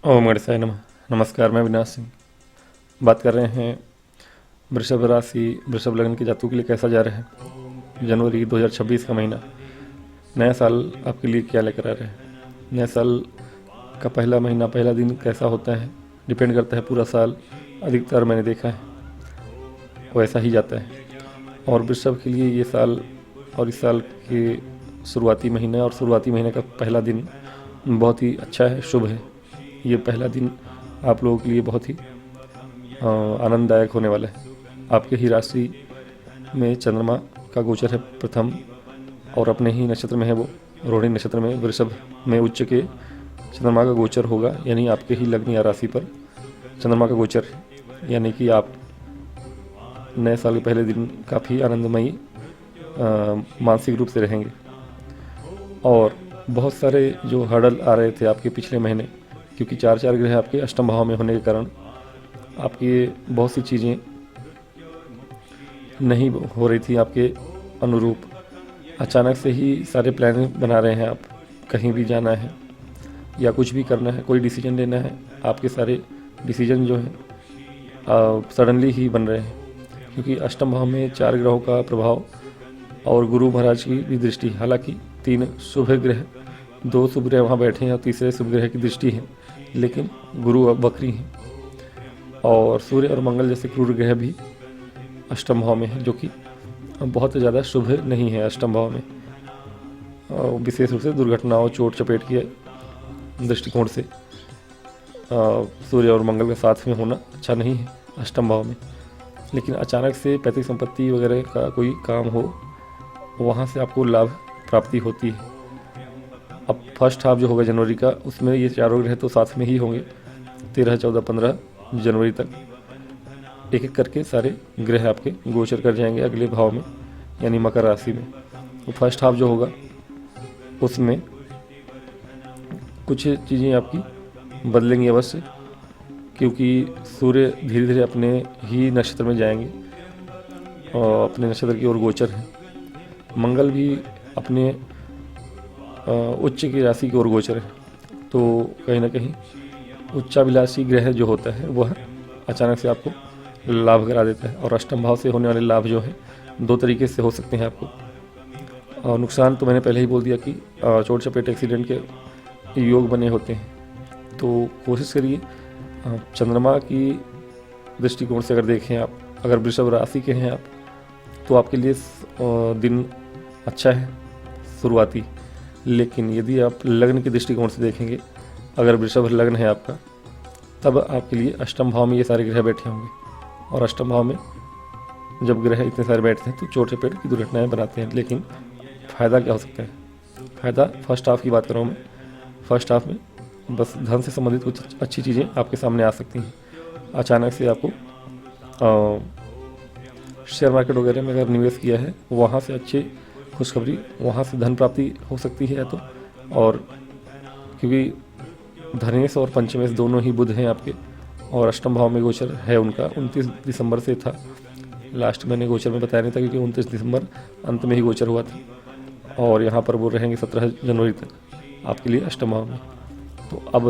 ओम गणेशाय नमः। नमस्कार, मैं अविनाश सिंह। बात कर रहे हैं वृषभ राशि, वृषभ लग्न के जातकों के लिए कैसा जा रहा है जनवरी 2026 का महीना। नया साल आपके लिए क्या लेकर आ रहे हैं। नया साल का पहला महीना, पहला दिन कैसा होता है, डिपेंड करता है पूरा साल। अधिकतर मैंने देखा है वैसा ही जाता है। और वृषभ के लिए ये साल और इस साल के शुरुआती महीना और शुरुआती महीने का पहला दिन बहुत ही अच्छा है, शुभ है। ये पहला दिन आप लोगों के लिए बहुत ही आनंददायक होने वाला है। आपके ही राशि में चंद्रमा का गोचर है प्रथम, और अपने ही नक्षत्र में है वो, रोहिणी नक्षत्र में वृषभ में उच्च के चंद्रमा का गोचर होगा। यानी आपके ही लग्न या राशि पर चंद्रमा का गोचर है, यानी कि आप नए साल के पहले दिन काफ़ी आनंदमयी मानसिक रूप से रहेंगे। और बहुत सारे जो हर्डल आ रहे थे आपके पिछले महीने, क्योंकि चार चार ग्रह आपके अष्टम भाव में होने के कारण आपकी बहुत सी चीज़ें नहीं हो रही थी आपके अनुरूप। अचानक से ही सारे प्लान बना रहे हैं आप, कहीं भी जाना है या कुछ भी करना है, कोई डिसीजन लेना है, आपके सारे डिसीजन जो हैं सडनली ही बन रहे हैं। क्योंकि अष्टम भाव में चार ग्रहों का प्रभाव और गुरु महाराज की भी दृष्टि, हालांकि तीन शुभ ग्रह, दो शुभ ग्रह वहाँ बैठे हैं और तीसरे शुभ ग्रह की दृष्टि है, लेकिन गुरु अब वक्री हैं। और सूर्य और मंगल जैसे क्रूर ग्रह भी अष्टम भाव में है, जो कि बहुत ज़्यादा शुभ नहीं है अष्टम भाव में। विशेष रूप से दुर्घटनाओं, चोट चपेट के दृष्टिकोण से सूर्य और मंगल का साथ में होना अच्छा नहीं है अष्टम भाव में। लेकिन अचानक से पैतृक संपत्ति वगैरह का कोई काम हो, वहाँ से आपको लाभ प्राप्ति होती है। अब फर्स्ट हाफ जो होगा जनवरी का, उसमें ये चारों ग्रह तो साथ में ही होंगे। 13, 14, 15 जनवरी तक एक एक करके सारे ग्रह आपके गोचर कर जाएंगे अगले भाव में, यानी मकर राशि में। तो फर्स्ट हाफ जो होगा उसमें कुछ चीज़ें आपकी बदलेंगी अवश्य, क्योंकि सूर्य धीरे धीरे अपने ही नक्षत्र में जाएंगे और अपने नक्षत्र की ओर गोचर है। मंगल भी अपने उच्च की राशि की ओर गोचर है। तो कहीं ना कहीं उच्चाभिलाषी ग्रह जो होता है वह अचानक से आपको लाभ करा देता है। और अष्टम भाव से होने वाले लाभ जो है दो तरीके से हो सकते हैं आपको। और नुकसान तो मैंने पहले ही बोल दिया कि चोट चपेट एक्सीडेंट के योग बने होते हैं। तो कोशिश करिए चंद्रमा की दृष्टिकोण से अगर देखें आप, अगर वृषभ राशि के हैं आप, तो आपके लिए दिन अच्छा है शुरुआती। लेकिन यदि आप लग्न के दृष्टिकोण से देखेंगे, अगर वृषभ लग्न है आपका, तब आपके लिए अष्टम भाव में ये सारे ग्रह बैठे होंगे। और अष्टम भाव में जब ग्रह इतने सारे बैठते हैं तो चोट चपेट की दुर्घटनाएं बनाते हैं। लेकिन फ़ायदा क्या हो सकता है? फ़ायदा फर्स्ट हाफ की बात कर रहा हूँ मैं। फर्स्ट हाफ में बस धन से संबंधित कुछ अच्छी चीज़ें आपके सामने आ सकती हैं। अचानक से आपको शेयर मार्केट वगैरह में अगर निवेश किया है, वहाँ से अच्छी खुशखबरी, वहाँ से धन प्राप्ति हो सकती है। तो और क्योंकि धनेश और पंचमेश दोनों ही बुध हैं आपके, और अष्टम भाव में गोचर है उनका 29 दिसंबर से था। लास्ट मैंने गोचर में बताया नहीं था, क्योंकि 29 दिसंबर अंत में ही गोचर हुआ था। और यहाँ पर वो रहेंगे 17 जनवरी तक आपके लिए अष्टम भाव में। तो अब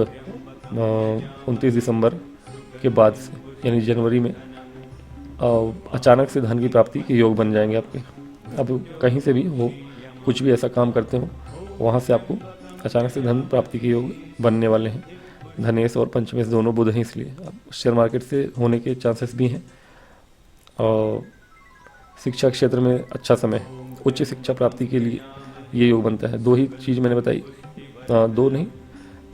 29 दिसंबर के बाद से, यानी जनवरी में अचानक से धन की प्राप्ति के योग बन जाएंगे आपके। अब कहीं से भी वो कुछ भी ऐसा काम करते हो, वहाँ से आपको अचानक से धन प्राप्ति के योग बनने वाले हैं। धनेश और पंचमेश दोनों बुध हैं, इसलिए अब शेयर मार्केट से होने के चांसेस भी हैं। और शिक्षा क्षेत्र में अच्छा समय है, उच्च शिक्षा प्राप्ति के लिए ये योग बनता है। दो ही चीज़ मैंने बताई, दो नहीं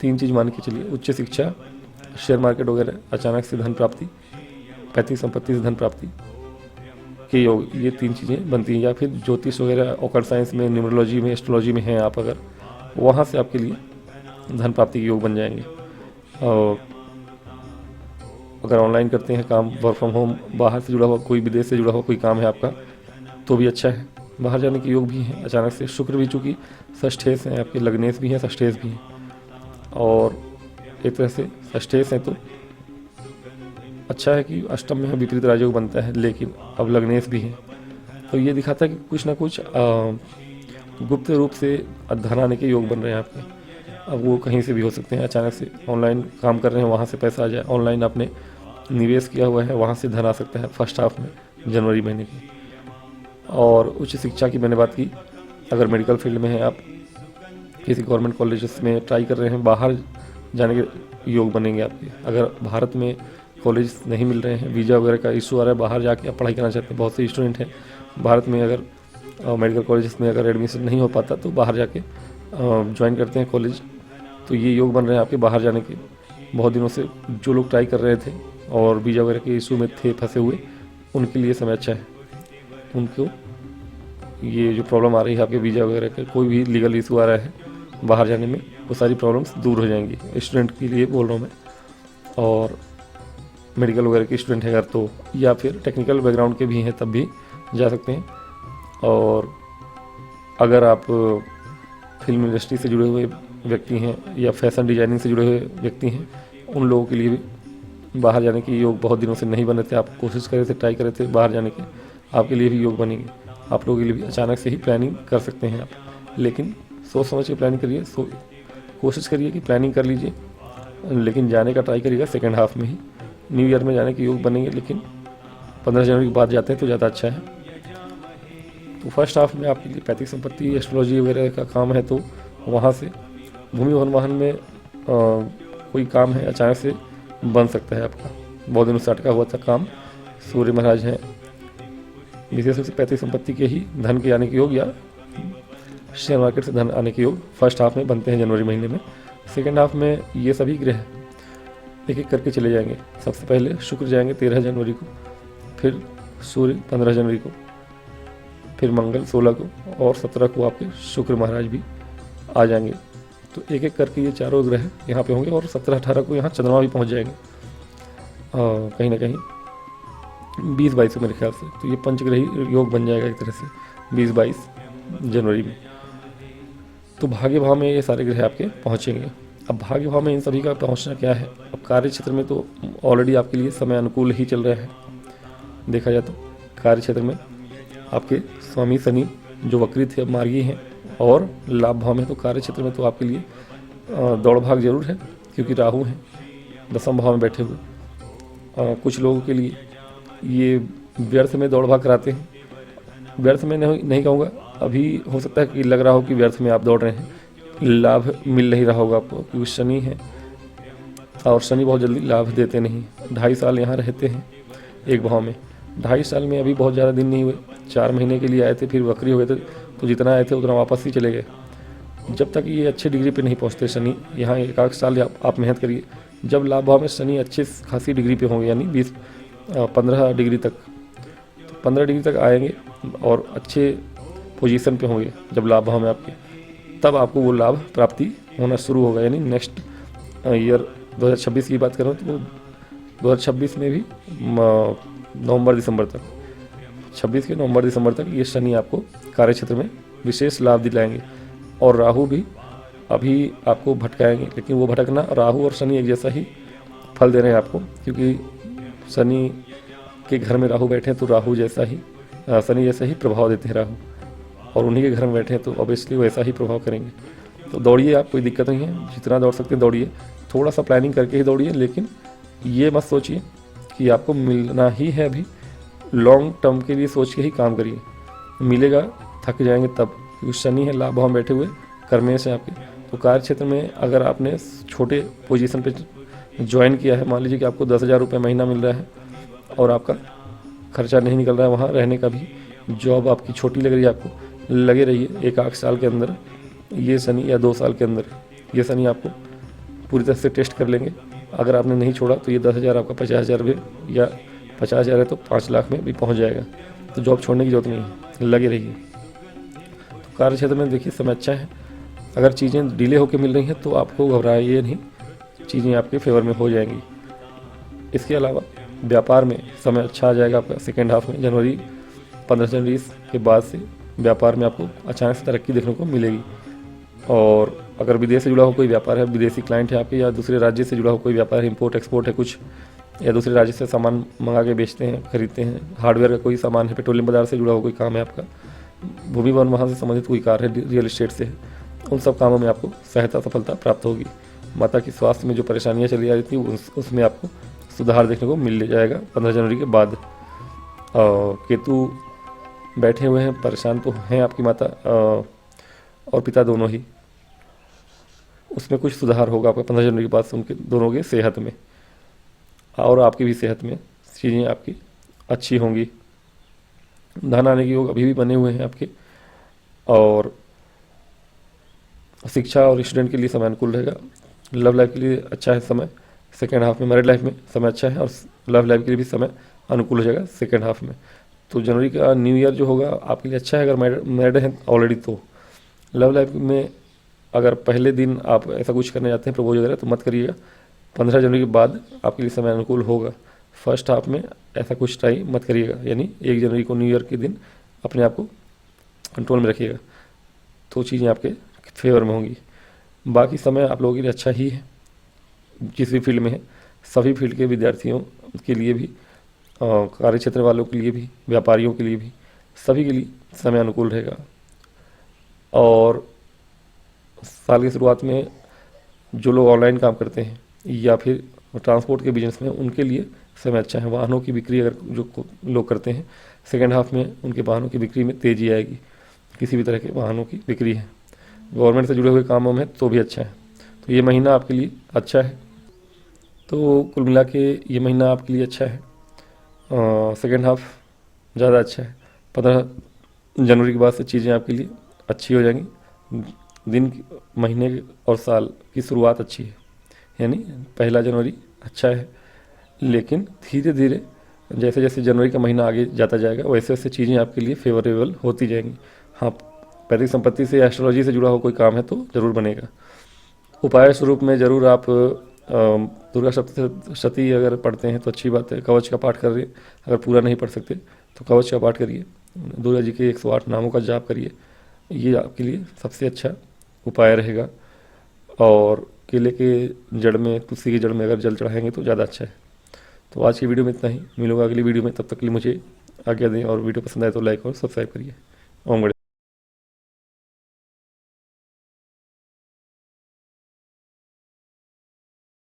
तीन चीज़ मान के चलिए। उच्च शिक्षा, शेयर मार्केट वगैरह, अचानक से धन प्राप्ति, पैतृक संपत्ति से धन प्राप्ति के योग, ये तीन चीज़ें बनती हैं। या फिर ज्योतिष वगैरह, ऑकल्ट साइंस में, न्यूमरोलॉजी में, एस्ट्रोलॉजी में हैं आप अगर, वहाँ से आपके लिए धन प्राप्ति के योग बन जाएंगे। और अगर ऑनलाइन करते हैं काम, वर्क फ्रॉम होम, बाहर से जुड़ा हुआ कोई, विदेश से जुड़ा हुआ कोई काम है आपका, तो भी अच्छा है। बाहर जाने के योग भी हैं अचानक से। शुक्र भी चूँकि षष्ठेश हैं आपके, लग्नेश भी हैं, षष्ठेश भी हैं, और एक तरह से षष्ठेश हैं तो अच्छा है कि अष्टम में विपरीत राजयोग बनता है। लेकिन अब लग्नेश भी हैं, तो ये दिखाता है कि कुछ ना कुछ गुप्त रूप से धन आने के योग बन रहे हैं आपके। अब वो कहीं से भी हो सकते हैं, अचानक से ऑनलाइन काम कर रहे हैं वहाँ से पैसा आ जाए, ऑनलाइन आपने निवेश किया हुआ है वहाँ से धन आ सकता है फर्स्ट हाफ में जनवरी महीने की। और उच्च शिक्षा की मैंने बात की, अगर मेडिकल फील्ड में हैं आप, किसी गवर्नमेंट कॉलेजेस में ट्राई कर रहे हैं, बाहर जाने के योग बनेंगे आपके। अगर भारत में कॉलेज नहीं मिल रहे हैं, वीज़ा वगैरह का इशू आ रहा है, बाहर जाके आप पढ़ाई करना चाहते हैं, बहुत से स्टूडेंट हैं भारत में, अगर मेडिकल कॉलेजेस में अगर एडमिशन नहीं हो पाता तो बाहर जाके ज्वाइन करते हैं कॉलेज, तो ये योग बन रहे हैं आपके बाहर जाने के। बहुत दिनों से जो लोग ट्राई कर रहे थे और वीज़ा वगैरह के इशू में थे फंसे हुए, उनके लिए समय अच्छा है। उनको ये जो प्रॉब्लम आ रही है आपके वीज़ा वगैरह का, कोई भी लीगल इशू आ रहा है बाहर जाने में, वो सारी प्रॉब्लम्स दूर हो जाएंगी। स्टूडेंट के लिए बोल रहा हूँ मैं, और मेडिकल वगैरह के स्टूडेंट हैं अगर तो, या फिर टेक्निकल बैकग्राउंड के भी हैं तब भी जा सकते हैं। और अगर आप फिल्म इंडस्ट्री से जुड़े हुए व्यक्ति हैं या फैशन डिजाइनिंग से जुड़े हुए व्यक्ति हैं, उन लोगों के लिए भी बाहर जाने के योग बहुत दिनों से नहीं बने थे, आप कोशिश कर रहे थे, ट्राई कर रहे थे बाहर जाने के, आपके लिए भी योग बनेंगे। आप लोगों के लिए भी अचानक से ही प्लानिंग कर सकते हैं आप, लेकिन सोच समझ के प्लानिंग करिए, कोशिश करिए कि प्लानिंग कर लीजिए, लेकिन जाने का ट्राई करिएगा सेकेंड हाफ में ही। न्यू ईयर में जाने के योग बनेंगे, लेकिन 15 जनवरी के बाद जाते हैं तो ज़्यादा अच्छा है। तो फर्स्ट हाफ में आपके लिए पैतृक संपत्ति, एस्ट्रोलॉजी वगैरह का काम है, तो वहाँ से भूमि भवन वाहन में कोई काम है अचानक से बन सकता है आपका, बहुत दिनों से अटका हुआ था काम। सूर्य महाराज हैं, विशेष रूप से पैतृक संपत्ति के ही धन के आने के योग या शेयर मार्केट से धन आने के योग फर्स्ट हाफ में बनते हैं जनवरी महीने में। सेकेंड हाफ में ये सभी ग्रह एक एक करके चले जाएंगे। सबसे पहले शुक्र जाएंगे 13 जनवरी को, फिर सूर्य 15 जनवरी को, फिर मंगल 16 को, और 17 को आपके शुक्र महाराज भी आ जाएंगे। तो एक एक करके ये चारों ग्रह यहाँ पे होंगे, और 17-18 को यहाँ चंद्रमा भी पहुँच जाएंगे कहीं ना कहीं 20-22 को मेरे ख्याल से। तो ये पंचग्रही योग बन जाएगा एक तरह से 20-22 जनवरी में। तो भाग्य भाव में ये सारे ग्रह आपके पहुँचेंगे। अब भाग्य भाव में इन सभी का पहुँचना क्या है, अब कार्य क्षेत्र में तो ऑलरेडी आपके लिए समय अनुकूल ही चल रहा है। देखा जाए तो कार्य क्षेत्र में आपके स्वामी शनि जो वक्रित है, मार्गी हैं, और लाभ भाव में तो कार्य क्षेत्र में तो आपके लिए दौड़ भाग जरूर है, क्योंकि राहु हैं दसम भाव में बैठे हुए। कुछ लोगों के लिए ये व्यर्थ में दौड़ भाग कराते हैं। व्यर्थ में नहीं कहूँगा, अभी हो सकता है कि लग रहा हो कि व्यर्थ में आप दौड़ रहे हैं, लाभ मिल नहीं रहा होगा आपको, क्योंकि शनि है और शनि बहुत जल्दी लाभ देते नहीं। 2.5 साल यहाँ रहते हैं एक भाव में, 2.5 साल में अभी बहुत ज़्यादा दिन नहीं हुए, 4 महीने के लिए आए थे, फिर वक्री हो गए थे, तो जितना आए थे उतना वापस ही चले गए। जब तक ये अच्छे डिग्री पे नहीं पहुँचते शनि, यहाँ 1 साल आप मेहनत करिए। जब लाभ भाव में शनि अच्छे खासी डिग्री पे होंगे, यानी 15 डिग्री तक, तो 15 डिग्री तक आएंगे और अच्छे पोजीशन पे होंगे जब लाभ भाव में आपके, तब आपको वो लाभ प्राप्ति होना शुरू होगा। यानी नेक्स्ट ईयर 2026 की बात करूँ तो 2026 में भी नवंबर-दिसंबर तक, 26 के नवंबर-दिसंबर तक ये शनि आपको कार्य क्षेत्र में विशेष लाभ दिलाएंगे। और राहु भी अभी आपको भटकाएंगे, लेकिन वो भटकना, राहु और शनि एक जैसा ही फल दे रहे हैं आपको, क्योंकि शनि के घर में राहु बैठे हैं तो राहु जैसा ही, शनि जैसा ही प्रभाव देते हैं राहु, और उन्हीं के घर में बैठे हैं तो ऑब्वियसली वैसा ही प्रभाव करेंगे। तो दौड़िए आप, कोई दिक्कत नहीं है, जितना दौड़ सकते हैं दौड़िए, थोड़ा सा प्लानिंग करके ही दौड़िए, लेकिन ये मत सोचिए कि आपको मिलना ही है। अभी लॉन्ग टर्म के लिए सोच के ही काम करिए, मिलेगा थक जाएंगे तब, क्योंकि शनि है लाभ भाव में बैठे हुए, कर्मेश है आपके। तो कार्य क्षेत्र में अगर आपने छोटे पोजीशन पे ज्वाइन किया है, मान लीजिए कि आपको 10,000 रुपये महीना मिल रहा है और आपका खर्चा नहीं निकल रहा है वहाँ रहने का भी, जॉब आपकी छोटी लग रही है आपको, लगे रहिए। 1 साल के अंदर ये शनि, या 2 साल के अंदर ये शनि आपको पूरी तरह से टेस्ट कर लेंगे। अगर आपने नहीं छोड़ा तो ये 10,000 आपका 50,000 में, या 50,000 है तो 5 लाख में भी पहुंच जाएगा। तो जॉब छोड़ने की जरूरत नहीं है, लगे रहिए। तो कार्य क्षेत्र में देखिए समय अच्छा है। अगर चीज़ें डिले होकर मिल रही हैं तो आपको घबराइए नहीं, चीज़ें आपके फेवर में हो जाएंगी। इसके अलावा व्यापार में समय अच्छा आ जाएगा आपका सेकेंड हाफ में, जनवरी 15 जनवरी के बाद से व्यापार में आपको अचानक से तरक्की देखने को मिलेगी। और अगर विदेश से जुड़ा हो कोई व्यापार है, विदेशी क्लाइंट है आपके, या दूसरे राज्य से जुड़ा हो कोई व्यापार है, इंपोर्ट एक्सपोर्ट है कुछ, या दूसरे राज्य से सामान मंगा के बेचते हैं, खरीदते हैं, हार्डवेयर का कोई सामान है, पेट्रोलियम बाजार से जुड़ा हो कोई काम है आपका, भूमि भवन वहाँ से संबंधित कोई कार्य है, रियल एस्टेट से है, उन सब कामों में आपको सहायता सफलता प्राप्त होगी। माता की स्वास्थ्य में जो परेशानियां चली आ रही थी उसमें आपको सुधार देखने को मिल जाएगा 15 जनवरी के बाद। केतु बैठे हुए हैं, परेशान तो हैं आपकी माता और पिता दोनों ही, उसमें कुछ सुधार होगा आपका 15 जनवरी के बाद से उनके दोनों के सेहत में और आपकी भी सेहत में चीज़ें आपकी अच्छी होंगी। धन आने के योग अभी भी बने हुए हैं आपके, और शिक्षा और स्टूडेंट के लिए समय अनुकूल रहेगा। लव लाइफ के लिए अच्छा है समय सेकेंड हाफ में, मैरिड लाइफ में समय अच्छा है और लव लाइफ के लिए भी समय अनुकूल हो जाएगा सेकेंड हाफ में। तो जनवरी का न्यू ईयर जो होगा आपके लिए अच्छा है अगर मैरिड हैं ऑलरेडी। तो लव लाइफ में अगर पहले दिन आप ऐसा कुछ करने जाते हैं प्रपोज वगैरह तो मत करिएगा, 15 जनवरी के बाद आपके लिए समय अनुकूल होगा। फर्स्ट हाफ में ऐसा कुछ ट्राई मत करिएगा, यानी 1 जनवरी को न्यू ईयर के दिन अपने आप को कंट्रोल में रखिएगा, तो चीज़ें आपके फेवर में होंगी। बाकी समय आप लोगों के लिए अच्छा ही है, जिस भी फील्ड में है, सभी फील्ड के विद्यार्थियों के लिए भी, कार्य क्षेत्र वालों के लिए भी, व्यापारियों के लिए भी, सभी के लिए समय अनुकूल रहेगा। और साल की शुरुआत में जो लोग ऑनलाइन काम करते हैं या फिर ट्रांसपोर्ट के बिजनेस में, उनके लिए समय अच्छा है। वाहनों की बिक्री अगर जो लोग करते हैं सेकेंड हाफ में उनके वाहनों की बिक्री में तेज़ी आएगी, किसी भी तरह के वाहनों की बिक्री है। गवर्नमेंट से जुड़े हुए कामों में तो भी अच्छा है, तो ये महीना आपके लिए अच्छा है। तो कुल मिला के ये महीना आपके लिए अच्छा है, सेकेंड हाफ ज़्यादा अच्छा है। 15 जनवरी के बाद से चीज़ें आपके लिए अच्छी हो जाएंगी। दिन, महीने और साल की शुरुआत अच्छी है, यानी 1 जनवरी अच्छा है, लेकिन धीरे धीरे जैसे जैसे जनवरी का महीना आगे जाता जाएगा वैसे वैसे चीज़ें आपके लिए फेवरेबल होती जाएंगी। हाँ, पैतृक संपत्ति से, एस्ट्रोलॉजी से जुड़ा हुआ कोई काम है तो ज़रूर बनेगा। उपाय स्वरूप में ज़रूर आप दुर्गा सप्तशती अगर पढ़ते हैं तो अच्छी बात है। कवच का पाठ करिए, अगर पूरा नहीं पढ़ सकते तो कवच का पाठ करिए, दुर्गा जी के 108 नामों का जाप करिए, ये आपके लिए सबसे अच्छा उपाय रहेगा। और केले के जड़ में, तुलसी की जड़ में अगर जल चढ़ाएंगे तो ज़्यादा अच्छा है। तो आज की वीडियो में इतना ही, मिलूंगा अगली वीडियो में, तब तक के लिए मुझे आज्ञा दें। और वीडियो पसंद आए तो लाइक और सब्सक्राइब करिए। ओम गणेश।